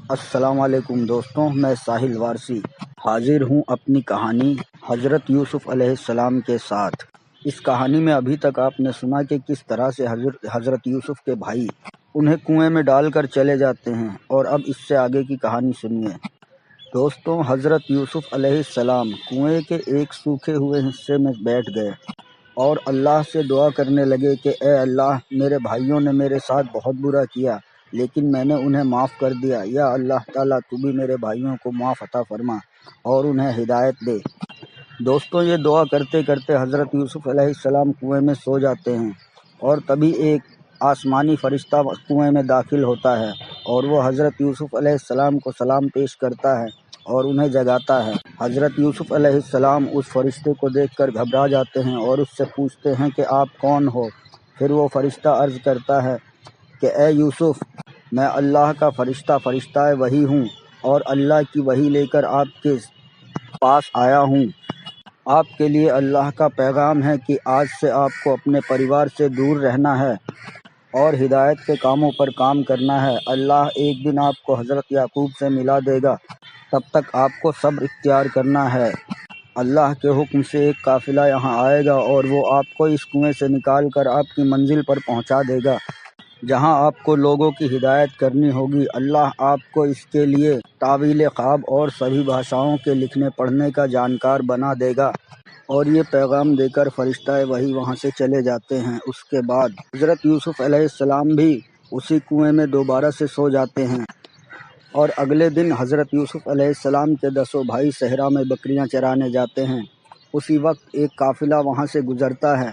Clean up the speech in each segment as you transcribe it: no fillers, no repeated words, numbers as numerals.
السلام علیکم دوستوں، میں ساحل وارسی حاضر ہوں اپنی کہانی حضرت یوسف علیہ السلام کے ساتھ۔ اس کہانی میں ابھی تک آپ نے سنا کہ کس طرح سے حضرت یوسف کے بھائی انہیں کنویں میں ڈال کر چلے جاتے ہیں، اور اب اس سے آگے کی کہانی سنیے۔ دوستوں، حضرت یوسف علیہ السلام کنویں کے ایک سوکھے ہوئے حصے میں بیٹھ گئے اور اللہ سے دعا کرنے لگے کہ اے اللہ، میرے بھائیوں نے میرے ساتھ بہت برا کیا، لیکن میں نے انہیں معاف کر دیا۔ یا اللہ تعالیٰ، تو بھی میرے بھائیوں کو معاف عطا فرما اور انہیں ہدایت دے۔ دوستوں، یہ دعا کرتے کرتے حضرت یوسف علیہ السلام کنویں میں سو جاتے ہیں، اور تبھی ایک آسمانی فرشتہ کنویں میں داخل ہوتا ہے اور وہ حضرت یوسف علیہ السلام کو سلام پیش کرتا ہے اور انہیں جگاتا ہے۔ حضرت یوسف علیہ السلام اس فرشتے کو دیکھ کر گھبرا جاتے ہیں اور اس سے پوچھتے ہیں کہ آپ کون ہو؟ پھر وہ فرشتہ عرض کرتا ہے کہ اے یوسف، میں اللہ کا فرشتہ وحی ہوں، اور اللہ کی وحی لے کر آپ کے پاس آیا ہوں۔ آپ کے لیے اللہ کا پیغام ہے کہ آج سے آپ کو اپنے پریوار سے دور رہنا ہے اور ہدایت کے کاموں پر کام کرنا ہے۔ اللہ ایک دن آپ کو حضرت یعقوب سے ملا دے گا، تب تک آپ کو صبر اختیار کرنا ہے۔ اللہ کے حکم سے ایک قافلہ یہاں آئے گا اور وہ آپ کو اس کنویں سے نکال کر آپ کی منزل پر پہنچا دے گا، جہاں آپ کو لوگوں کی ہدایت کرنی ہوگی۔ اللہ آپ کو اس کے لیے تعویل خواب اور سبھی بھاشاؤں کے لکھنے پڑھنے کا جانکار بنا دے گا۔ اور یہ پیغام دے کر فرشتہ وحی وہاں سے چلے جاتے ہیں۔ اس کے بعد حضرت یوسف علیہ السلام بھی اسی کنویں میں دوبارہ سے سو جاتے ہیں، اور اگلے دن حضرت یوسف علیہ السلام کے 10 بھائی صحرا میں بکریاں چرانے جاتے ہیں۔ اسی وقت ایک قافلہ وہاں سے گزرتا ہے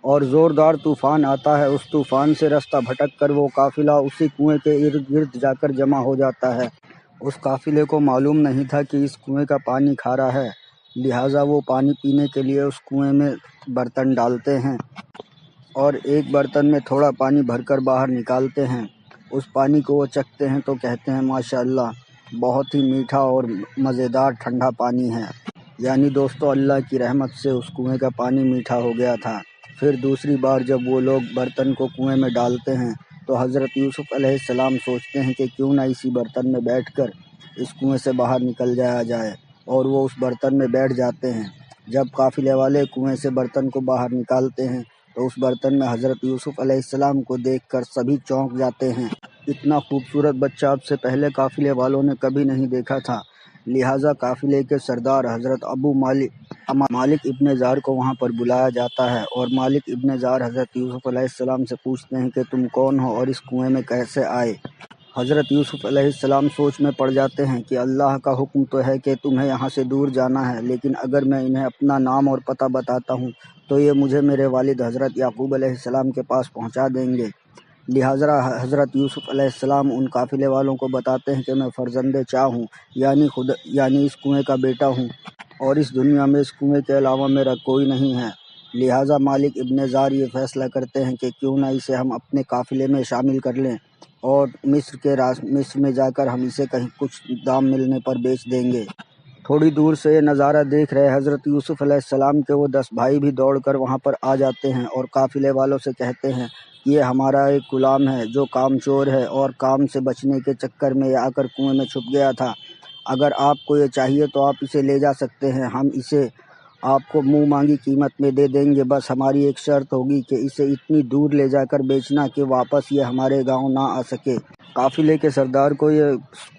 اور زوردار طوفان آتا ہے۔ اس طوفان سے رستہ بھٹک کر وہ قافلہ اسی کنویں کے ارد گرد جا کر جمع ہو جاتا ہے۔ اس قافلے کو معلوم نہیں تھا کہ اس کنویں کا پانی کھارا ہے، لہٰذا وہ پانی پینے کے لیے اس کنویں میں برتن ڈالتے ہیں اور ایک برتن میں تھوڑا پانی بھر کر باہر نکالتے ہیں۔ اس پانی کو وہ چکھتے ہیں تو کہتے ہیں ماشاءاللہ، بہت ہی میٹھا اور مزیدار ٹھنڈا پانی ہے۔ یعنی دوستو، اللہ کی رحمت سے اس کنویں کا پانی میٹھا ہو گیا تھا۔ پھر دوسری بار جب وہ لوگ برتن کو کنویں میں ڈالتے ہیں تو حضرت یوسف علیہ السلام سوچتے ہیں کہ کیوں نہ اسی برتن میں بیٹھ کر اس کنویں سے باہر نکل جایا جائے، اور وہ اس برتن میں بیٹھ جاتے ہیں۔ جب قافلے والے کنویں سے برتن کو باہر نکالتے ہیں تو اس برتن میں حضرت یوسف علیہ السلام کو دیکھ کر سبھی چونک جاتے ہیں۔ اتنا خوبصورت بچہ اب سے پہلے قافلے والوں نے کبھی نہیں دیکھا تھا، لہٰذا قافلے کے سردار حضرت ابو مالک ابن زار کو وہاں پر بلایا جاتا ہے، اور مالک ابن زار حضرت یوسف علیہ السلام سے پوچھتے ہیں کہ تم کون ہو اور اس کنویں میں کیسے آئے؟ حضرت یوسف علیہ السلام سوچ میں پڑ جاتے ہیں کہ اللہ کا حکم تو ہے کہ تمہیں یہاں سے دور جانا ہے، لیکن اگر میں انہیں اپنا نام اور پتہ بتاتا ہوں تو یہ مجھے میرے والد حضرت یعقوب علیہ السلام کے پاس پہنچا دیں گے۔ لہٰذا حضرت یوسف علیہ السلام ان قافلے والوں کو بتاتے ہیں کہ میں فرزند چاہ ہوں، یعنی اس کنویں کا بیٹا ہوں، اور اس دنیا میں اس کنویں کے علاوہ میرا کوئی نہیں ہے۔ لہٰذا مالک ابن زار یہ فیصلہ کرتے ہیں کہ کیوں نہ اسے ہم اپنے قافلے میں شامل کر لیں، اور مصر میں جا کر ہم اسے کہیں کچھ دام ملنے پر بیچ دیں گے۔ تھوڑی دور سے یہ نظارہ دیکھ رہے حضرت یوسف علیہ السلام کے وہ 10 بھائی بھی دوڑ کر وہاں پر آ جاتے ہیں اور قافلے والوں سے کہتے ہیں یہ ہمارا ایک غلام ہے جو کام چور ہے، اور کام سے بچنے کے چکر میں یہ آ کر کنویں میں چھپ گیا تھا۔ اگر آپ کو یہ چاہیے تو آپ اسے لے جا سکتے ہیں، ہم اسے آپ کو منہ مانگی قیمت میں دے دیں گے، بس ہماری ایک شرط ہوگی کہ اسے اتنی دور لے جا کر بیچنا کہ واپس یہ ہمارے گاؤں نہ آ سکے۔ قافلے کے سردار کو یہ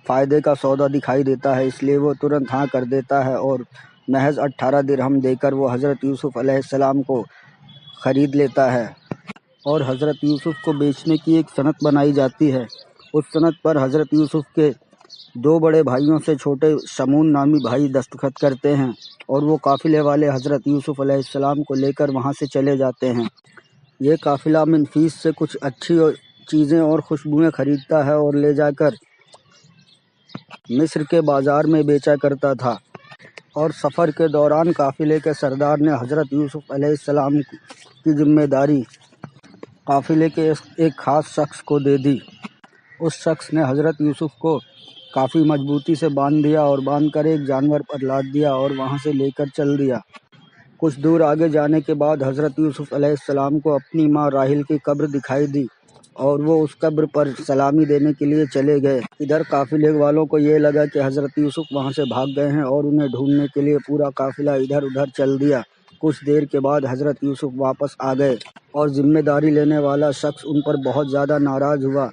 فائدے کا سودا دکھائی دیتا ہے، اس لیے وہ ترنت ہاں کر دیتا ہے، اور محض 18 درہم دے کر وہ حضرت یوسف علیہ السلام کو خرید لیتا ہے، اور حضرت یوسف کو بیچنے کی ایک صنعت بنائی جاتی ہے۔ اس صنعت پر حضرت یوسف کے 2 بڑے بھائیوں سے چھوٹے شمون نامی بھائی دستخط کرتے ہیں، اور وہ قافلے والے حضرت یوسف علیہ السلام کو لے کر وہاں سے چلے جاتے ہیں۔ یہ قافلہ منفیس سے کچھ اچھی چیزیں اور خوشبوئیں خریدتا ہے اور لے جا کر مصر کے بازار میں بیچا کرتا تھا، اور سفر کے دوران قافلے کے سردار نے حضرت یوسف علیہ السلام کی ذمہ داری قافلے کے ایک خاص شخص کو دے دی۔ اس شخص نے حضرت یوسف کو کافی مضبوطی سے باندھ دیا اور باندھ کر ایک جانور پر لاد دیا اور وہاں سے لے کر چل دیا۔ کچھ دور آگے جانے کے بعد حضرت یوسف علیہ السلام کو اپنی ماں راحیل کی قبر دکھائی دی، اور وہ اس قبر پر سلامی دینے کے لیے چلے گئے۔ ادھر قافلے والوں کو یہ لگا کہ حضرت یوسف وہاں سے بھاگ گئے ہیں اور انہیں ڈھونڈنے کے لیے پورا قافلہ ادھر ادھر چل دیا۔ کچھ دیر کے بعد حضرت یوسف واپس آ گئے اور ذمہ داری لینے والا شخص ان پر بہت زیادہ ناراض ہوا۔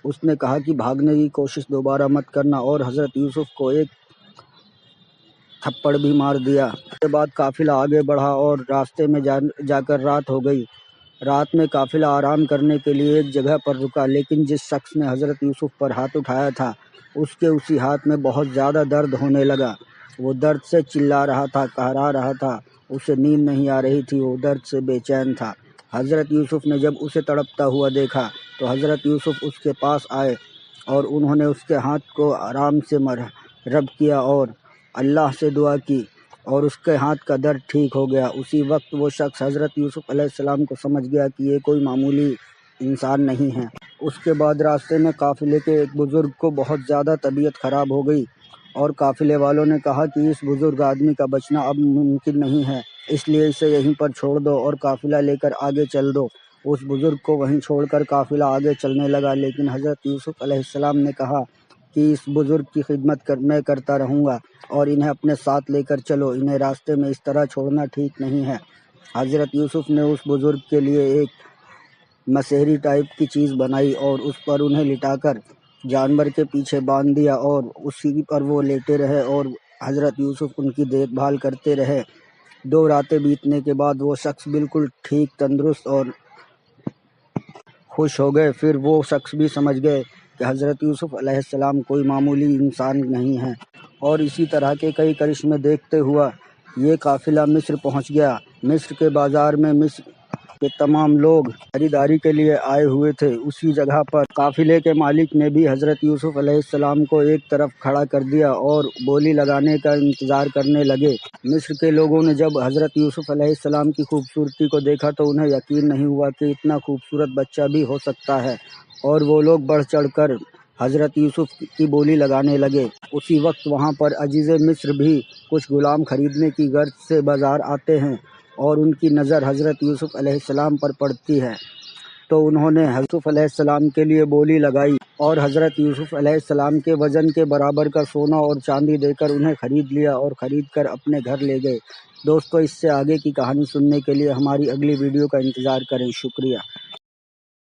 اس نے کہا کہ بھاگنے کی کوشش دوبارہ مت کرنا، اور حضرت یوسف کو ایک تھپڑ بھی مار دیا۔ اس کے بعد قافلہ آگے بڑھا اور راستے میں جا کر رات ہو گئی۔ رات میں قافلہ آرام کرنے کے لیے ایک جگہ پر رکا، لیکن جس شخص نے حضرت یوسف پر ہاتھ اٹھایا تھا اس کے اسی ہاتھ میں بہت زیادہ درد ہونے لگا۔ وہ درد سے چلا رہا تھا، قہرا رہا تھا، اسے نیند نہیں آ رہی تھی، وہ درد سے بے چین تھا۔ حضرت یوسف نے جب اسے تڑپتا ہوا دیکھا تو حضرت یوسف اس کے پاس آئے اور انہوں نے اس کے ہاتھ کو آرام سے رب کیا اور اللہ سے دعا کی، اور اس کے ہاتھ کا درد ٹھیک ہو گیا۔ اسی وقت وہ شخص حضرت یوسف علیہ السلام کو سمجھ گیا کہ یہ کوئی معمولی انسان نہیں ہے۔ اس کے بعد راستے میں قافلے کے ایک بزرگ کو بہت زیادہ طبیعت خراب ہو گئی، اور قافلے والوں نے کہا کہ اس بزرگ آدمی کا بچنا اب ممکن نہیں ہے، اس لیے اسے یہیں پر چھوڑ دو اور قافلہ لے کر آگے چل دو۔ اس بزرگ کو وہیں چھوڑ کر قافلہ آگے چلنے لگا، لیکن حضرت یوسف علیہ السلام نے کہا کہ اس بزرگ کی خدمت میں کرتا رہوں گا اور انہیں اپنے ساتھ لے کر چلو، انہیں راستے میں اس طرح چھوڑنا ٹھیک نہیں ہے۔ حضرت یوسف نے اس بزرگ کے لیے ایک مسہری ٹائپ کی چیز بنائی اور اس پر انہیں لٹا کر جانور کے پیچھے باندھ دیا، اور اسی پر وہ لیٹے رہے اور حضرت یوسف ان کی دیکھ بھال کرتے رہے۔ 2 راتیں بیتنے کے بعد وہ شخص بالکل ٹھیک، تندرست اور خوش ہو گئے۔ پھر وہ شخص بھی سمجھ گئے کہ حضرت یوسف علیہ السلام کوئی معمولی انسان نہیں ہیں، اور اسی طرح کے کئی کرشمے دیکھتے ہوا یہ قافلہ مصر پہنچ گیا۔ مصر کے بازار میں مصر کے تمام لوگ خریداری کے لیے آئے ہوئے تھے۔ اسی جگہ پر قافلے کے مالک نے بھی حضرت یوسف علیہ السلام کو ایک طرف کھڑا کر دیا اور بولی لگانے کا انتظار کرنے لگے۔ مصر کے لوگوں نے جب حضرت یوسف علیہ السلام کی خوبصورتی کو دیکھا تو انہیں یقین نہیں ہوا کہ اتنا خوبصورت بچہ بھی ہو سکتا ہے، اور وہ لوگ بڑھ چڑھ کر حضرت یوسف کی بولی لگانے لگے۔ اسی وقت وہاں پر عزیز مصر بھی کچھ غلام خریدنے کی غرض سے بازار آتے ہیں، اور ان کی نظر حضرت یوسف علیہ السلام پر پڑتی ہے، تو انہوں نے حضرت یوسف علیہ السلام کے لیے بولی لگائی اور حضرت یوسف علیہ السلام کے وزن کے برابر کا سونا اور چاندی دے کر انہیں خرید لیا اور خرید کر اپنے گھر لے گئے۔ دوستو، اس سے آگے کی کہانی سننے کے لیے ہماری اگلی ویڈیو کا انتظار کریں۔ شکریہ۔